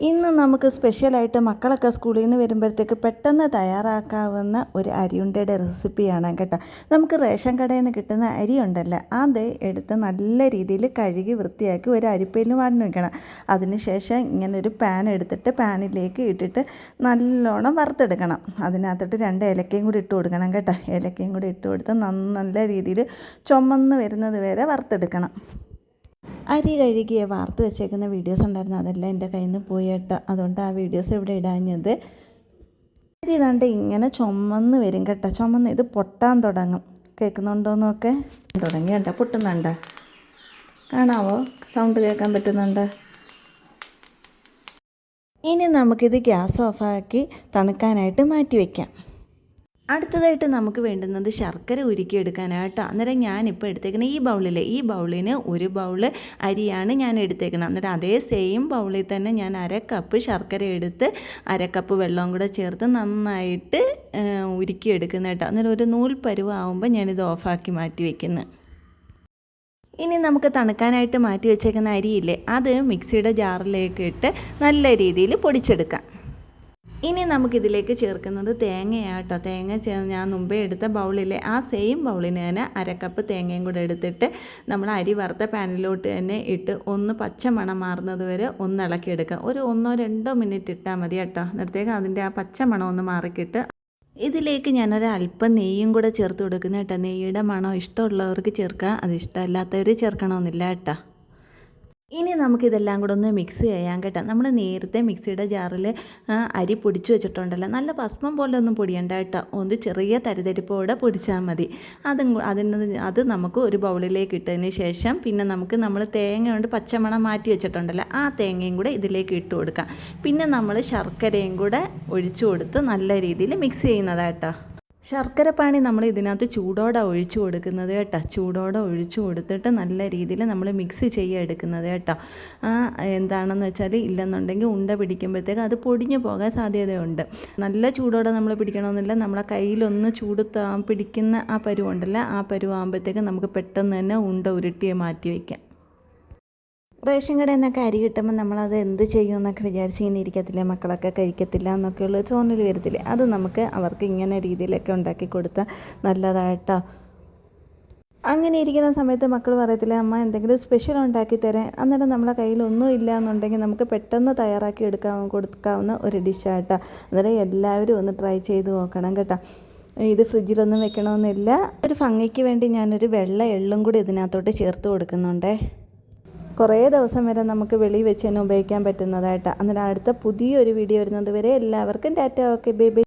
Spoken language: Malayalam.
ഇന്ന് നമുക്ക് സ്പെഷ്യലായിട്ട് മക്കളൊക്കെ സ്കൂളിൽ നിന്ന് വരുമ്പോഴത്തേക്ക് പെട്ടെന്ന് തയ്യാറാക്കാവുന്ന ഒരു അരിയുണ്ടയുടെ റെസിപ്പിയാണ് കേട്ടോ. നമുക്ക് റേഷൻ കടയിൽ നിന്ന് കിട്ടുന്ന അരി ഉണ്ടല്ലോ, അത് എടുത്ത് നല്ല രീതിയിൽ കഴുകി വൃത്തിയാക്കി ഒരു അരിപ്പയിൽ വാങ്ങി വയ്ക്കണം. അതിനുശേഷം ഇങ്ങനെ ഒരു പാൻ എടുത്തിട്ട് പാനിലേക്ക് ഇട്ടിട്ട് നല്ലോണം വറുത്തെടുക്കണം. അതിനകത്തോട്ട് 2 ഏലക്കയും കൂടി ഇട്ട് കൊടുക്കണം കേട്ടോ. ഏലക്കയും കൂടി ഇട്ട് കൊടുത്ത് നല്ല രീതിയിൽ ചുമന്ന് വരുന്നത് വരെ വറുത്തെടുക്കണം. അരി കഴുകിയ വാർത്ത് വെച്ചേക്കുന്ന വീഡിയോസ് ഉണ്ടായിരുന്നു, അതെല്ലാം എൻ്റെ കയ്യിൽ നിന്ന് പോയി കേട്ടോ. അതുകൊണ്ട് ആ വീഡിയോസ് ഇവിടെ ഇടാഞ്ഞത്. അരി ഇതാണ്ട് ഇങ്ങനെ ചുമന്ന് വരും കേട്ടോ. ചുമന്ന് ഇത് പൊട്ടാൻ തുടങ്ങും. കേൾക്കുന്നുണ്ടോയെന്നൊക്കെ തുടങ്ങി കേട്ടോ. പൊട്ടുന്നുണ്ട്, കാണാവോ? സൗണ്ട് കേൾക്കാൻ പറ്റുന്നുണ്ട്. ഇനി നമുക്കിത് ഗ്യാസ് ഓഫാക്കി തണുക്കാനായിട്ട് മാറ്റി വയ്ക്കാം. അടുത്തതായിട്ട് നമുക്ക് വേണ്ടുന്നത് ശർക്കര ഉരുക്കിയെടുക്കാനായിട്ടോ. അന്നേരം ഞാനിപ്പോൾ എടുത്തേക്കുന്നത് ഈ ബൗളിന് 1 ബൗള് അരിയാണ് ഞാൻ എടുത്തേക്കുന്നത്. അന്നേരം അതേ സെയിം ബൗളിൽ തന്നെ ഞാൻ 1/2 കപ്പ് ശർക്കര എടുത്ത് 1/2 കപ്പ് വെള്ളവും കൂടെ ചേർത്ത് നന്നായിട്ട് ഉരുക്കിയെടുക്കുന്ന കേട്ടോ. അന്നേരം ഒരു നൂൽ പരുവാകുമ്പോൾ ഞാനിത് ഓഫാക്കി മാറ്റി വയ്ക്കുന്നത്. ഇനി നമുക്ക് തണുക്കാനായിട്ട് മാറ്റി വെച്ചേക്കുന്ന അരിയില്ലേ, അത് മിക്സിയുടെ ജാറിലേക്ക് ഇട്ട് നല്ല രീതിയിൽ പൊടിച്ചെടുക്കാം. ഇനി നമുക്കിതിലേക്ക് ചേർക്കുന്നത് തേങ്ങയാട്ടോ. ഞാൻ മുമ്പേ എടുത്ത ബൗളിലെ ആ സെയിം ബൗളിന് തന്നെ 1/2 കപ്പ് തേങ്ങയും കൂടെ എടുത്തിട്ട് നമ്മൾ അരി വറുത്ത പാനിലോട്ട് തന്നെ ഇട്ട് ഒന്ന് പച്ച മണം മാറുന്നത് വരെ ഒന്ന് ഇളക്കിയെടുക്കാം. ഒരു 1-2 മിനിറ്റ് ഇട്ടാൽ മതി കേട്ടോ. അന്നേരത്തേക്ക് അതിൻ്റെ ആ പച്ച മണം ഒന്ന് മാറിക്കിട്ട് ഇതിലേക്ക് ഞാനൊരു അല്പം നെയ്യും കൂടെ ചേർത്ത് കൊടുക്കുന്ന കേട്ടോ. നെയ്യുടെ മണം ഇഷ്ടമുള്ളവർക്ക് ചേർക്കാം, അത് ഇഷ്ടമല്ലാത്തവർ ചേർക്കണമെന്നില്ല കേട്ടോ. ഇനി നമുക്കിതെല്ലാം കൂടെ ഒന്ന് മിക്സ് ചെയ്യാൻ കേട്ടോ. നമ്മൾ നേരത്തെ മിക്സിയുടെ ജാറിൽ അരി പൊടിച്ചു വെച്ചിട്ടുണ്ടല്ലോ, നല്ല ഭസ്മം പോലെ ഒന്നും പൊടിയണ്ട കേട്ടോ. ഒന്ന് ചെറിയ തരിതരിപ്പോടെ പൊടിച്ചാൽ മതി. അത് നമുക്ക് ഒരു ബൗളിലേക്ക് ഇട്ടതിന് ശേഷം പിന്നെ നമ്മൾ തേങ്ങ കൊണ്ട് പച്ചമണം മാറ്റി വെച്ചിട്ടുണ്ടല്ലോ, ആ തേങ്ങയും കൂടെ ഇതിലേക്ക് ഇട്ട് കൊടുക്കാം. പിന്നെ നമ്മൾ ശർക്കരയും കൂടെ ഒഴിച്ചു കൊടുത്ത് നല്ല രീതിയിൽ മിക്സ് ചെയ്യുന്നതാട്ടോ. ശർക്കരപ്പാനി നമ്മൾ ഇതിനകത്ത് ചൂടോടെ ഒഴിച്ചു കൊടുക്കുന്നത് കേട്ടോ. ചൂടോടെ ഒഴിച്ചു കൊടുത്തിട്ട് നല്ല രീതിയിൽ നമ്മൾ മിക്സ് എടുക്കുന്നത് കേട്ടോ. എന്താണെന്ന് വെച്ചാൽ ഇല്ലെന്നുണ്ടെങ്കിൽ ഉണ്ട പിടിക്കുമ്പോഴത്തേക്ക് അത് പൊടിഞ്ഞു പോകാൻ സാധ്യതയുണ്ട്. നല്ല ചൂടോടെ നമ്മൾ പിടിക്കണമെന്നില്ല. നമ്മളെ കയ്യിലൊന്ന് ചൂട് പിടിക്കുന്ന ആ പരുവുണ്ടല്ലോ, ആ പരുവാകുമ്പോഴത്തേക്ക് നമുക്ക് പെട്ടെന്ന് തന്നെ ഉണ്ട ഉരുട്ടി മാറ്റി വയ്ക്കാം. റേഷൻ കടയിൽ നിന്നൊക്കെ അരി കിട്ടുമ്പോൾ നമ്മളത് എന്ത് ചെയ്യും എന്നൊക്കെ വിചാരിച്ച് ഇങ്ങനെ ഇരിക്കത്തില്ലേ, മക്കളൊക്കെ കഴിക്കത്തില്ല എന്നൊക്കെയുള്ള തോന്നൽ വരത്തില്ലേ. അത് നമുക്ക് അവർക്ക് ഇങ്ങനെ രീതിയിലൊക്കെ ഉണ്ടാക്കി കൊടുത്താൽ നല്ലതായിട്ടോ. അങ്ങനെ ഇരിക്കുന്ന സമയത്ത് മക്കൾ പറയത്തില്ല, അമ്മ എന്തെങ്കിലും സ്പെഷ്യൽ ഉണ്ടാക്കി തരാൻ. അന്നേരം നമ്മളെ കയ്യിലൊന്നും ഇല്ല എന്നുണ്ടെങ്കിൽ നമുക്ക് പെട്ടെന്ന് തയ്യാറാക്കി കൊടുക്കാവുന്ന ഒരു ഡിഷാട്ടോ. അന്നേരം എല്ലാവരും ഒന്ന് ട്രൈ ചെയ്ത് നോക്കണം കേട്ടോ. ഇത് ഫ്രിഡ്ജിലൊന്നും വെക്കണമെന്നില്ല. ഒരു ഭംഗിക്ക് വേണ്ടി ഞാനൊരു വെള്ള എള്ളും കൂടി ഇതിനകത്തോട്ട് ചേർത്ത് കൊടുക്കുന്നുണ്ടേ. കുറേ ദിവസം വരെ നമുക്ക് വെളിയിൽ വെച്ച് തന്നെ ഉപയോഗിക്കാൻ പറ്റുന്നതായിട്ട്. അന്നേരം അടുത്ത പുതിയൊരു വീഡിയോ വരുന്നത് വരെ എല്ലാവർക്കും ടാറ്റ. Okay, bye bye.